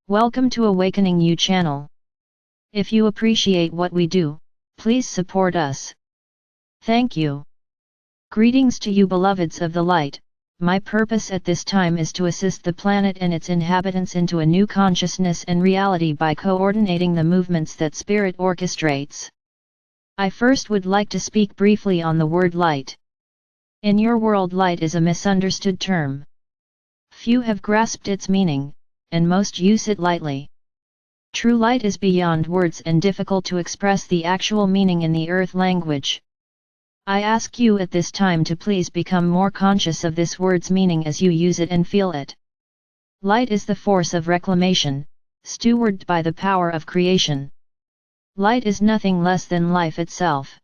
Welcome to Awakening You channel. If you appreciate what we do, please support us. Thank you. Greetings to you, beloveds of the light. My purpose at this time is to assist the planet and its inhabitants into a new consciousness and reality by coordinating the movements that Spirit orchestrates. I first would like to speak briefly on the word light. In your world, light is a misunderstood term. Few have grasped its meaning, and most use it lightly. True light is beyond words and difficult to express the actual meaning in the earth language. I ask you at this time to please become more conscious of this word's meaning as you use it and feel it. Light is the force of reclamation, stewarded by the power of creation. Light is nothing less than life itself.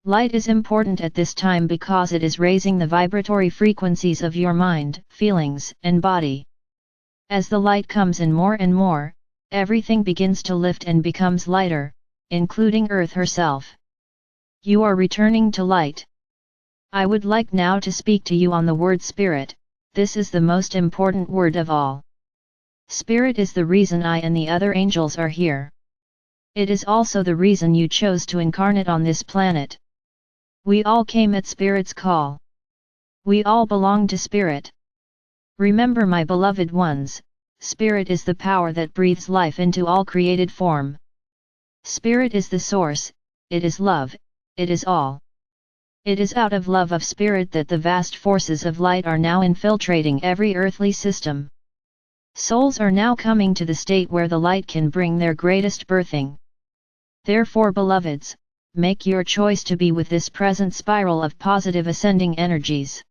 Light is important at this time because it is raising the vibratory frequencies of your mind, feelings, and body. As the light comes in more and more, everything begins to lift and becomes lighter, including Earth herself. You are returning to light. I would like now to speak to you on the word spirit. This is the most important word of all. Spirit is the reason I and the other angels are here. It is also the reason you chose to incarnate on this planet. We all came at Spirit's call. We all belong to Spirit. Remember, my beloved ones, Spirit is the power that breathes life into all created form. Spirit is the source, it is love, it is all. It is out of love of Spirit that the vast forces of light are now infiltrating every earthly system. Souls are now coming to the state where the light can bring their greatest birthing. Therefore, beloveds, make your choice to be with this present spiral of positive ascending energies.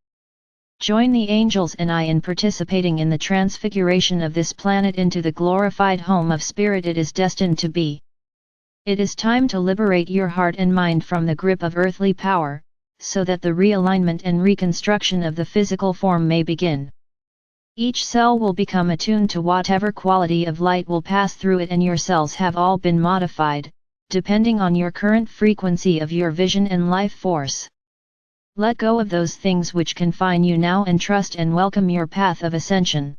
Join the angels and I in participating in the transfiguration of this planet into the glorified home of Spirit it is destined to be. It is time to liberate your heart and mind from the grip of earthly power, so that the realignment and reconstruction of the physical form may begin. Each cell will become attuned to whatever quality of light will pass through it, and your cells have all been modified, depending on your current frequency of your vision and life force. Let go of those things which confine you now and trust and welcome your path of ascension.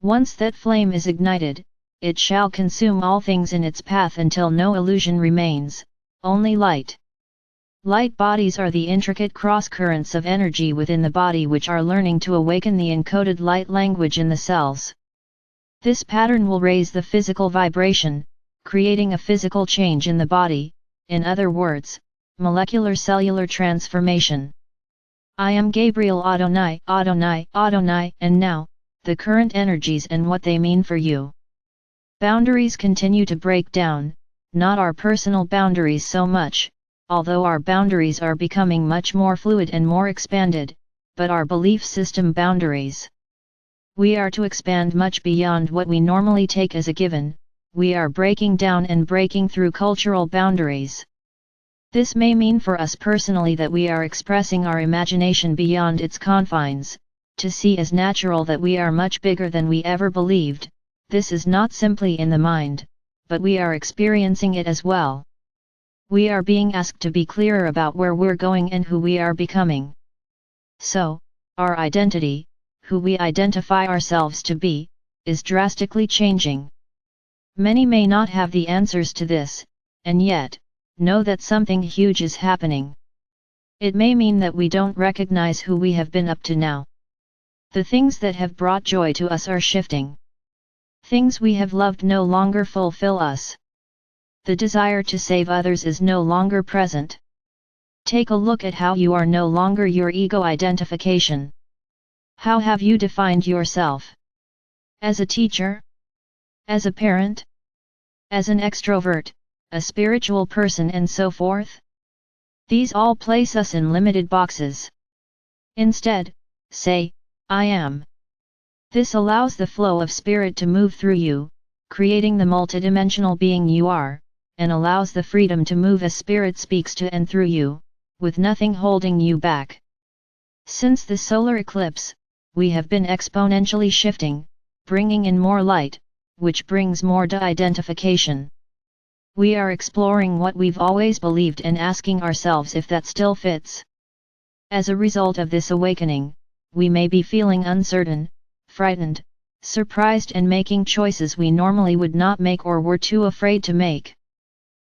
Once that flame is ignited, it shall consume all things in its path until no illusion remains, only light. Light bodies are the intricate cross-currents of energy within the body which are learning to awaken the encoded light language in the cells. This pattern will raise the physical vibration, creating a physical change in the body, in other words, molecular cellular transformation. I am Gabriel Adonai, Adonai, Adonai, and now, the current energies and what they mean for you. Boundaries continue to break down, not our personal boundaries so much, although our boundaries are becoming much more fluid and more expanded, but our belief system boundaries. We are to expand much beyond what we normally take as a given. We are breaking down and breaking through cultural boundaries. This may mean for us personally that we are expressing our imagination beyond its confines, to see as natural that we are much bigger than we ever believed. This is not simply in the mind, but we are experiencing it as well. We are being asked to be clearer about where we're going and who we are becoming. So, our identity, who we identify ourselves to be, is drastically changing. Many may not have the answers to this, and yet, know that something huge is happening. It may mean that we don't recognize who we have been up to now. The things that have brought joy to us are shifting. Things we have loved no longer fulfill us. The desire to save others is no longer present. Take a look at how you are no longer your ego identification. How have you defined yourself? As a teacher? As a parent? As an extrovert, a spiritual person, and so forth? These all place us in limited boxes. Instead, say, I am. This allows the flow of Spirit to move through you, creating the multidimensional being you are, and allows the freedom to move as Spirit speaks to and through you, with nothing holding you back. Since the solar eclipse, we have been exponentially shifting, bringing in more light, which brings more de-identification. We are exploring what we've always believed and asking ourselves if that still fits. As a result of this awakening, we may be feeling uncertain, frightened, surprised and making choices we normally would not make or were too afraid to make.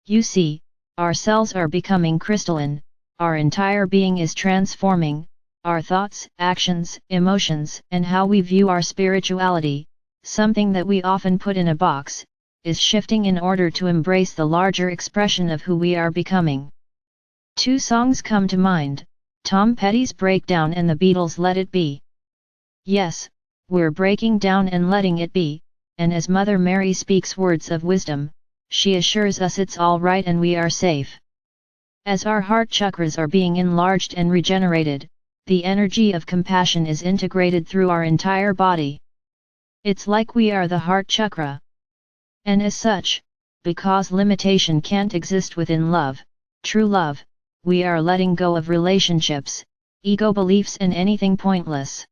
You see, our cells are becoming crystalline, our entire being is transforming, our thoughts, actions, emotions, and how we view our spirituality, something that we often put in a box, is shifting in order to embrace the larger expression of who we are becoming. Two songs come to mind, Tom Petty's Breakdown and the Beatles' Let It Be. Yes, we're breaking down and letting it be, and as Mother Mary speaks words of wisdom, she assures us it's all right and we are safe. As our heart chakras are being enlarged and regenerated, the energy of compassion is integrated through our entire body. It's like we are the heart chakra. And as such, because limitation can't exist within love, true love, we are letting go of relationships, ego beliefs and anything pointless.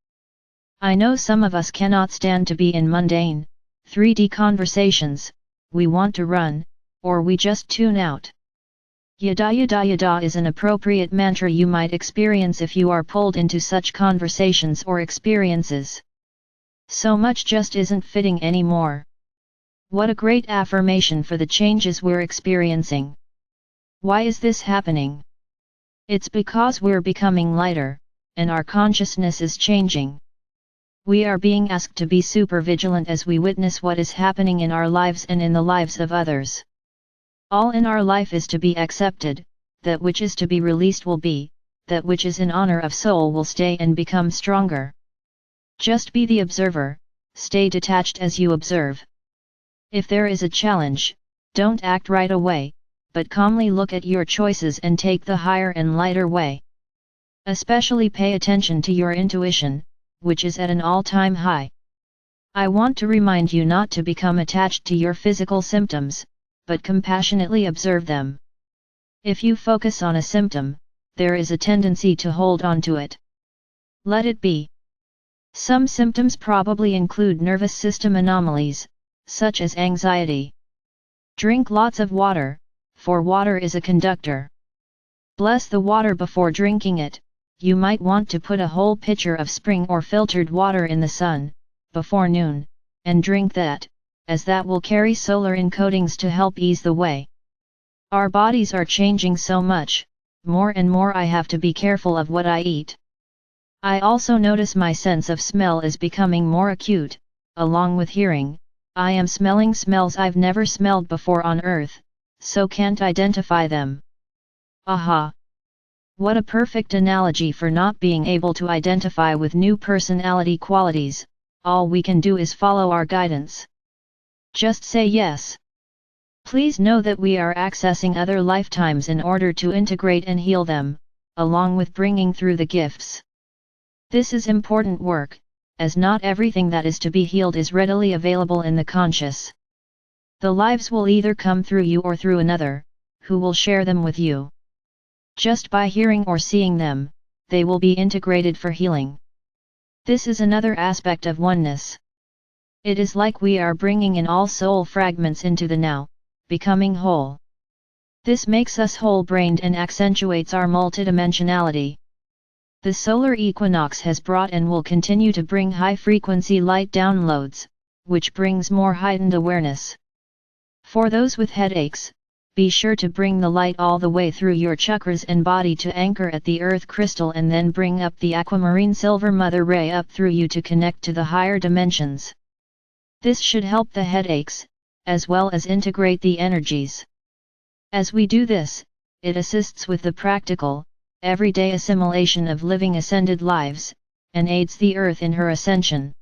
I know some of us cannot stand to be in mundane, 3D conversations, we want to run, or we just tune out. Yada yada yada is an appropriate mantra you might experience if you are pulled into such conversations or experiences. So much just isn't fitting anymore. What a great affirmation for the changes we're experiencing. Why is this happening? It's because we're becoming lighter, and our consciousness is changing. We are being asked to be super vigilant as we witness what is happening in our lives and in the lives of others. All in our life is to be accepted, that which is to be released will be, that which is in honor of soul will stay and become stronger. Just be the observer, stay detached as you observe. If there is a challenge, don't act right away, but calmly look at your choices and take the higher and lighter way. Especially pay attention to your intuition, which is at an all-time high. I want to remind you not to become attached to your physical symptoms, but compassionately observe them. If you focus on a symptom, there is a tendency to hold on to it. Let it be. Some symptoms probably include nervous system anomalies, such as anxiety. Drink lots of water, for water is a conductor. Bless the water before drinking it. You might want to put a whole pitcher of spring or filtered water in the sun, before noon, and drink that, as that will carry solar encodings to help ease the way. Our bodies are changing so much, more and more I have to be careful of what I eat. I also notice my sense of smell is becoming more acute, along with hearing. I am smelling smells I've never smelled before on Earth, so can't identify them. Aha! What a perfect analogy for not being able to identify with new personality qualities. All we can do is follow our guidance. Just say yes. Please know that we are accessing other lifetimes in order to integrate and heal them, along with bringing through the gifts. This is important work, as not everything that is to be healed is readily available in the conscious. The lives will either come through you or through another, who will share them with you. Just by hearing or seeing them, they will be integrated for healing. This is another aspect of oneness. It is like we are bringing in all soul fragments into the now, becoming whole. This makes us whole-brained and accentuates our multidimensionality. The solar equinox has brought and will continue to bring high-frequency light downloads, which brings more heightened awareness. For those with headaches, be sure to bring the light all the way through your chakras and body to anchor at the earth crystal and then bring up the aquamarine silver mother ray up through you to connect to the higher dimensions. This should help the headaches, as well as integrate the energies. As we do this, it assists with the practical, everyday assimilation of living ascended lives, and aids the earth in her ascension.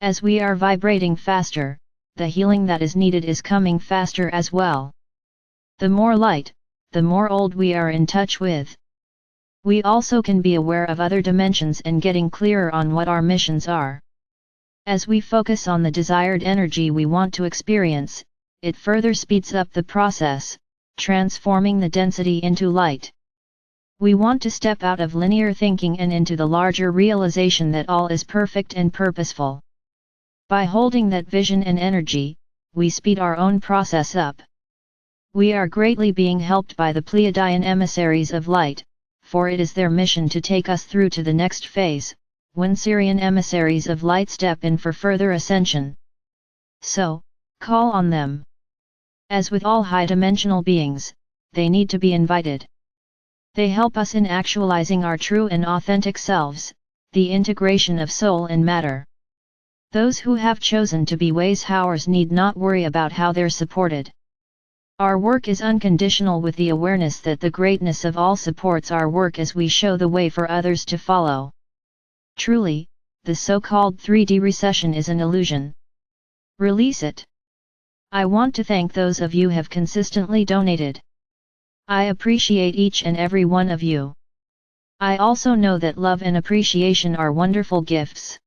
As we are vibrating faster, the healing that is needed is coming faster as well. The more light, the more old we are in touch with. We also can be aware of other dimensions and getting clearer on what our missions are. As we focus on the desired energy we want to experience, it further speeds up the process, transforming the density into light. We want to step out of linear thinking and into the larger realization that all is perfect and purposeful. By holding that vision and energy, we speed our own process up. We are greatly being helped by the Pleiadian emissaries of light, for it is their mission to take us through to the next phase, when Syrian emissaries of light step in for further ascension. So, call on them. As with all high-dimensional beings, they need to be invited. They help us in actualizing our true and authentic selves, the integration of soul and matter. Those who have chosen to be ways howers need not worry about how they're supported. Our work is unconditional with the awareness that the greatness of all supports our work as we show the way for others to follow. Truly, the so-called 3D recession is an illusion. Release it. I want to thank those of you who have consistently donated. I appreciate each and every one of you. I also know that love and appreciation are wonderful gifts.